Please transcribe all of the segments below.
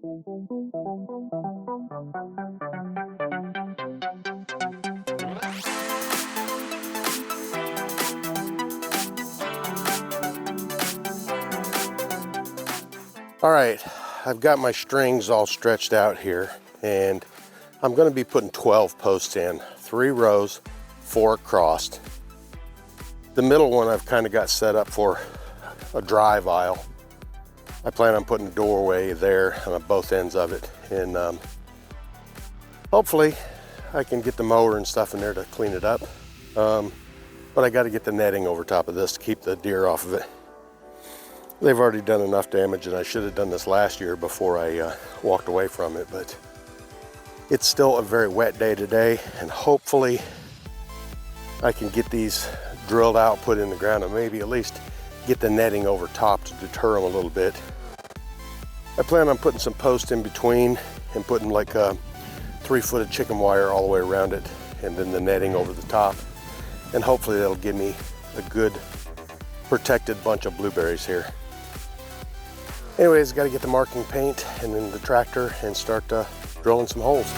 All right, I've got my strings all stretched out here, and I'm going to be putting 12 posts in, 3 rows, 4 across. The middle one I've kind of got set up for a drive aisle. I plan on putting a doorway there on both ends of it, and hopefully I can get the mower and stuff in there to clean it up. But I got to get the netting over top of this to keep the deer off of it. They've already done enough damage, and I should have done this last year before I walked away from it, but it's still a very wet day today, and hopefully I can get these drilled out, put in the ground, and maybe at least get the netting over top to deter them a little bit. I plan on putting some posts in between and putting like a 3-foot chicken wire all the way around it, and then the netting over the top, and hopefully that'll give me a good protected bunch of blueberries here. Anyways, got to get the marking paint and then the tractor and start drilling some holes.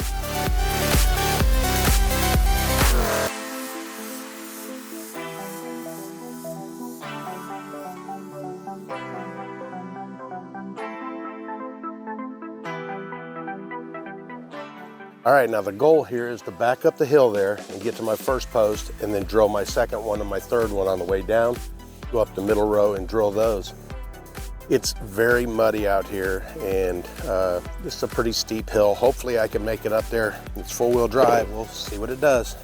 All right, now the goal here is to back up the hill there and get to my first post, and then drill my second one and my third one on the way down, go up the middle row and drill those. It's very muddy out here, and this is a pretty steep hill. Hopefully I can make it up there. It's 4-wheel drive. We'll see what it does.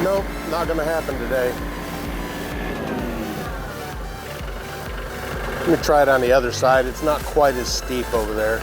Nope, not gonna happen today. Let me try it on the other side. It's not quite as steep over there.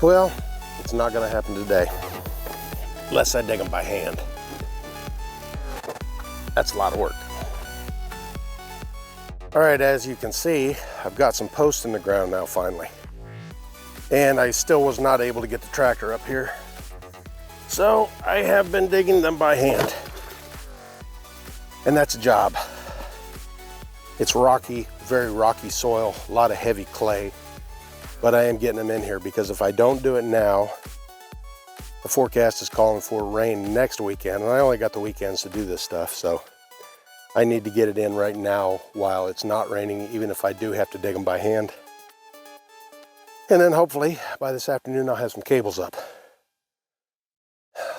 Well, it's not gonna happen today, unless I dig them by hand. That's a lot of work. All right, as you can see, I've got some posts in the ground now finally. And I still was not able to get the tractor up here. So I have been digging them by hand. And that's a job. It's rocky, very rocky soil, a lot of heavy clay. But I am getting them in here, because if I don't do it now, the forecast is calling for rain next weekend, and I only got the weekends to do this stuff, so I need to get it in right now while it's not raining, even if I do have to dig them by hand. And then hopefully by this afternoon I'll have some cables up.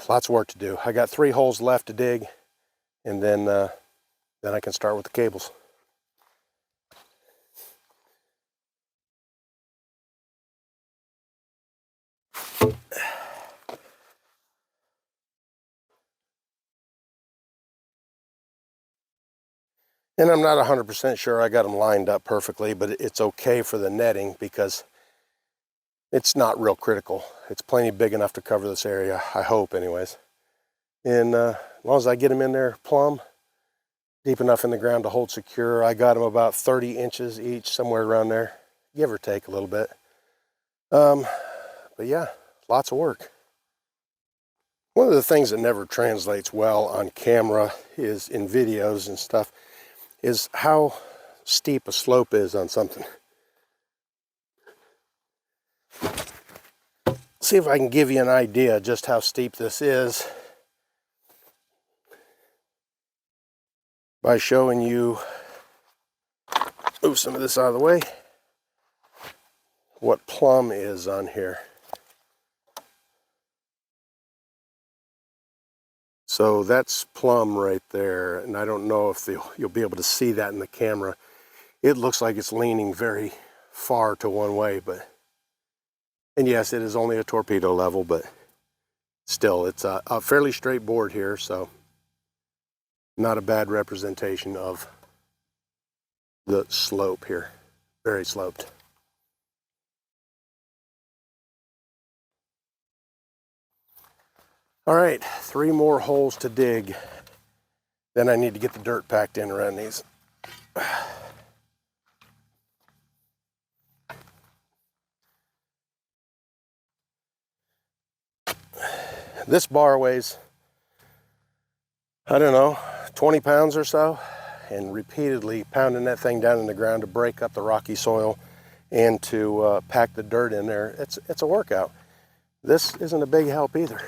Lots of work to do. I got 3 holes left to dig, and then I can start with the cables. And I'm not 100% sure I got them lined up perfectly, but it's okay for the netting because it's not real critical. It's plenty big enough to cover this area, I hope anyways. And as long as I get them in there plumb, deep enough in the ground to hold secure, I got them about 30 inches each, somewhere around there, give or take a little bit. But yeah, lots of work. One of the things that never translates well on camera is in videos and stuff, is how steep a slope is on something. See if I can give you an idea just how steep this is by showing you, move some of this out of the way, what plumb is on here. So that's plumb right there, and I don't know if you'll be able to see that in the camera. It looks like it's leaning very far to one way, and yes, it is only a torpedo level, but still, it's a fairly straight board here, so not a bad representation of the slope here. Very sloped. All right, 3 more holes to dig. Then I need to get the dirt packed in around these. This bar weighs, I don't know, 20 pounds or so, and repeatedly pounding that thing down in the ground to break up the rocky soil and to pack the dirt in there. It's a workout. This isn't a big help either.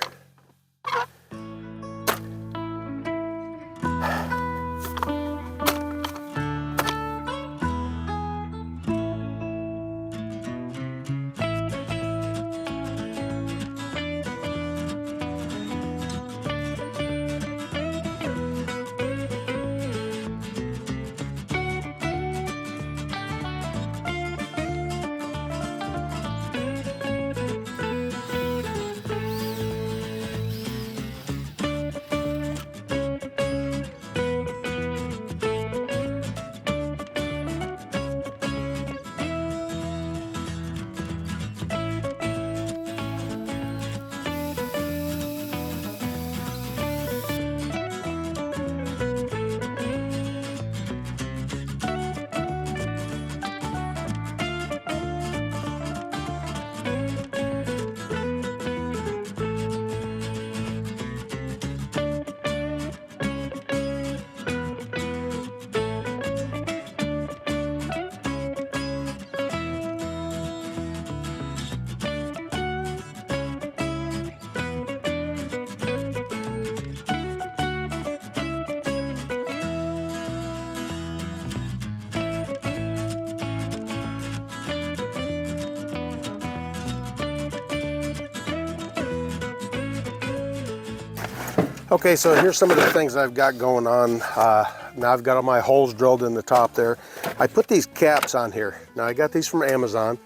Okay, so here's some of the things I've got going on. Now I've got all my holes drilled in the top there. I put these caps on here. Now I got these from Amazon,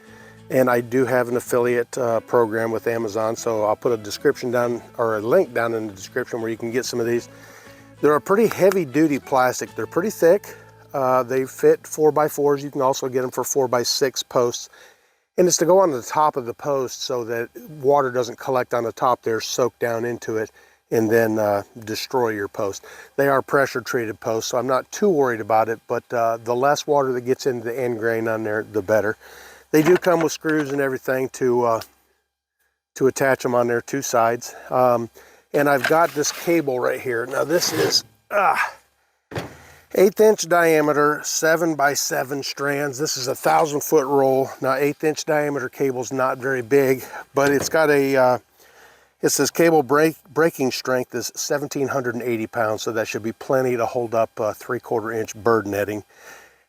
and I do have an affiliate program with Amazon, so I'll put a description down, or a link down in the description where you can get some of these. They're a pretty heavy duty plastic. They're pretty thick. They fit 4x4s. You can also get them for 4x6 posts. And it's to go on the top of the post so that water doesn't collect on the top there, soak down into it, and then destroy your post. They are pressure treated posts, so I'm not too worried about it, but the less water that gets into the end grain on there, the better. They do come with screws and everything to attach them on there, 2 sides. And I've got this cable right here. Now this is 1/8 inch diameter, 7x7 strands. This is a 1,000-foot roll. Now 1/8 inch diameter cable is not very big, but it's got a, it says cable breaking strength is 1,780 pounds, so that should be plenty to hold up 3/4 inch bird netting.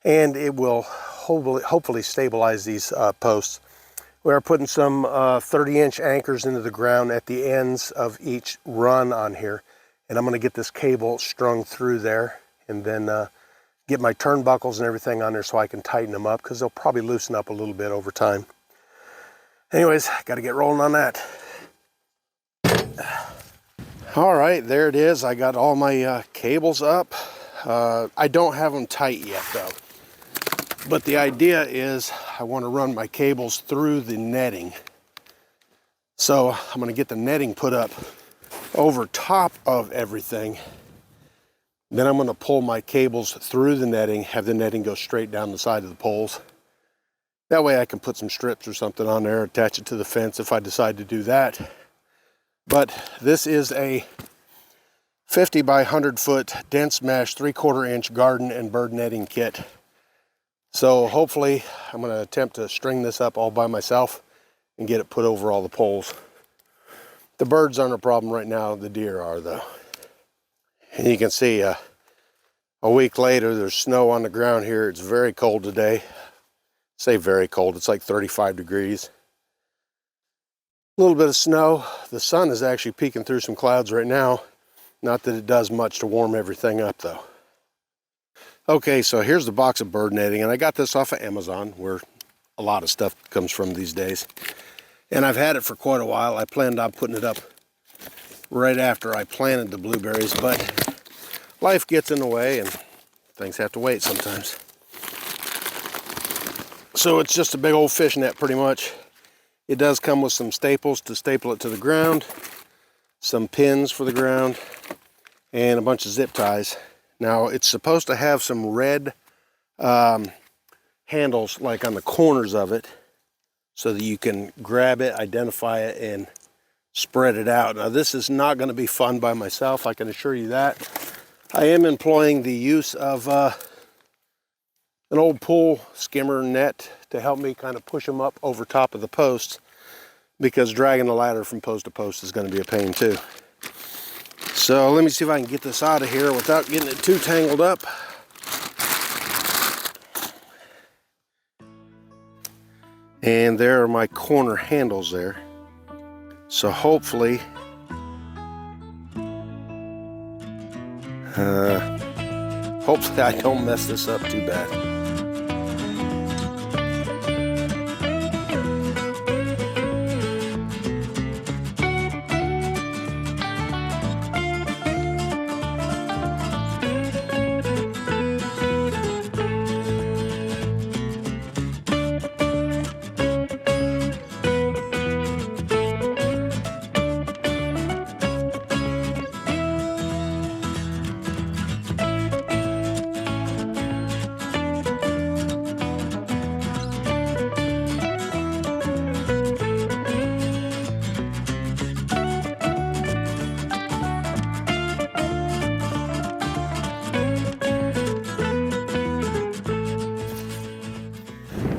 And it will hopefully stabilize these posts. We are putting some 30-inch anchors into the ground at the ends of each run on here. And I'm gonna get this cable strung through there, and then get my turnbuckles and everything on there so I can tighten them up, because they'll probably loosen up a little bit over time. Anyways, gotta get rolling on that. All right, there it is. I got all my cables up. I don't have them tight yet though. But the idea is I want to run my cables through the netting. So I'm going to get the netting put up over top of everything. Then I'm going to pull my cables through the netting, have the netting go straight down the side of the poles. That way I can put some strips or something on there, attach it to the fence if I decide to do that. But this is a 50 by 100 foot dense mesh 3/4 inch garden and bird netting kit. So hopefully I'm going to attempt to string this up all by myself and get it put over all the poles. The birds aren't a problem right now, the deer are though. And you can see a week later there's snow on the ground here. It's very cold today. I say very cold, it's like 35 degrees. A little bit of snow. The sun is actually peeking through some clouds right now. Not that it does much to warm everything up though. Okay, so here's the box of bird netting, and I got this off of Amazon, where a lot of stuff comes from these days. And I've had it for quite a while. I planned on putting it up right after I planted the blueberries, but life gets in the way and things have to wait sometimes. So it's just a big old fish net pretty much. It does come with some staples to staple it to the ground, some pins for the ground, and a bunch of zip ties. Now it's supposed to have some red handles like on the corners of it so that you can grab it, identify it, and spread it out. Now this is not going to be fun by myself, I can assure you that. I am employing the use of an old pool skimmer net to help me kind of push them up over top of the posts, because dragging the ladder from post to post is going to be a pain too. So let me see if I can get this out of here without getting it too tangled up. And there are my corner handles there. So hopefully, hopefully I don't mess this up too bad.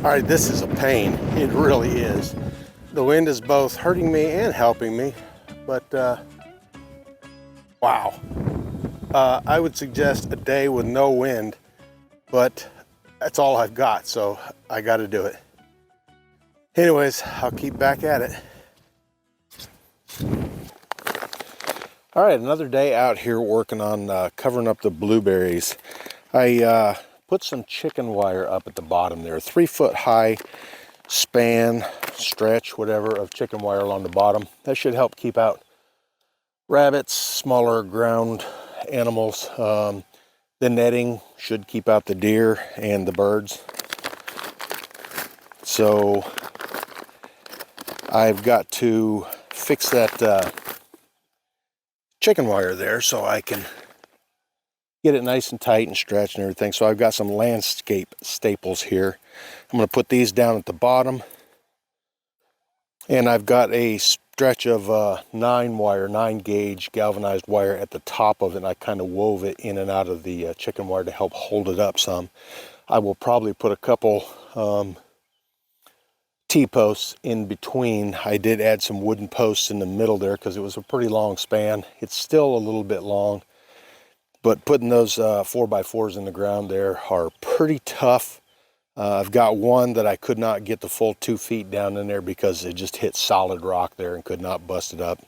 All right, this is a pain. It really is. The wind is both hurting me and helping me, but wow. I would suggest a day with no wind, but that's all I've got, so I got to do it. Anyways, I'll keep back at it. All right, another day out here working on covering up the blueberries. I put some chicken wire up at the bottom there, 3-foot high span, stretch, whatever, of chicken wire along the bottom. That should help keep out rabbits, smaller ground animals. The netting should keep out the deer and the birds. So I've got to fix that chicken wire there so I can get it nice and tight and stretched and everything. So I've got some landscape staples here. I'm going to put these down at the bottom. And I've got a stretch of 9 gauge galvanized wire at the top of it. And I kind of wove it in and out of the chicken wire to help hold it up some. I will probably put a couple T-posts in between. I did add some wooden posts in the middle there because it was a pretty long span. It's still a little bit long. But putting those 4x4s in the ground there are pretty tough. I've got one that I could not get the full 2 feet down in there because it just hit solid rock there and could not bust it up.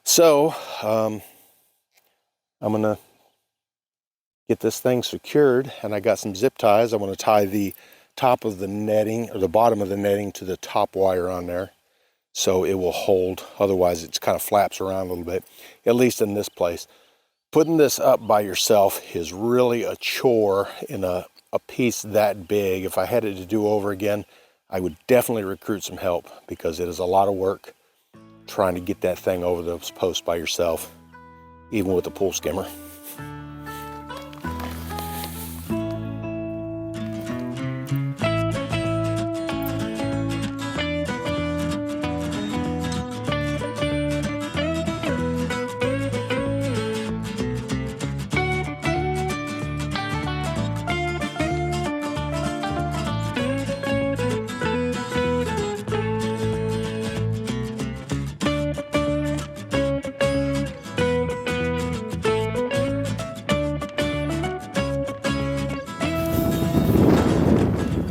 So I'm gonna get this thing secured, and I got some zip ties. I want to tie the top of the netting, or the bottom of the netting, to the top wire on there so it will hold. Otherwise it kind of flaps around a little bit, at least in this place. Putting this up by yourself is really a chore in a piece that big. If I had it to do over again, I would definitely recruit some help, because it is a lot of work trying to get that thing over those posts by yourself, even with a pool skimmer.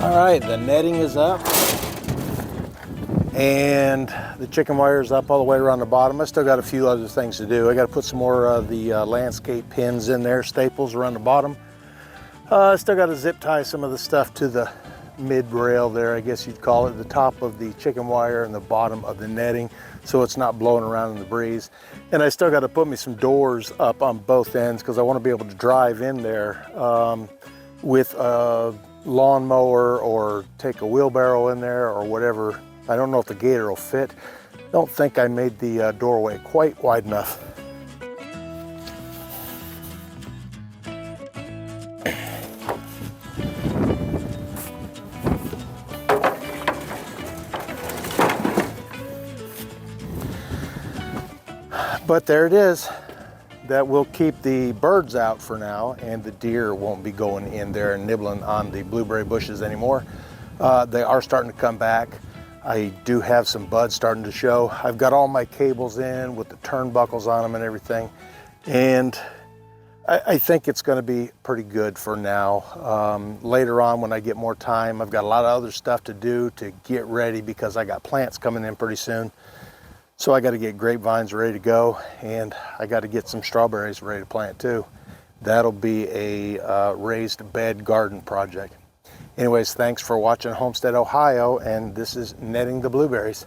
All right, the netting is up, and the chicken wires up all the way around the bottom. I still got a few other things to do. I got to put some more of the landscape pins in there, staples around the bottom. I still got to zip tie some of the stuff to the mid rail there, I guess you'd call it, the top of the chicken wire and the bottom of the netting, so it's not blowing around in the breeze. And I still got to put me some doors up on both ends because I want to be able to drive in there with a lawnmower or take a wheelbarrow in there or whatever. I don't know if the gator will fit. Don't think I made the doorway quite wide enough. But there it is. That will keep the birds out for now, and the deer won't be going in there and nibbling on the blueberry bushes anymore. They are starting to come back. I do have some buds starting to show. I've got all my cables in with the turnbuckles on them and everything, and I think it's going to be pretty good for now. Later on, when I get more time, I've got a lot of other stuff to do to get ready because I got plants coming in pretty soon. So I got to get grapevines ready to go, and I got to get some strawberries ready to plant too. That'll be a raised bed garden project. Anyways, thanks for watching Homestead, Ohio, and this is Netting the Blueberries.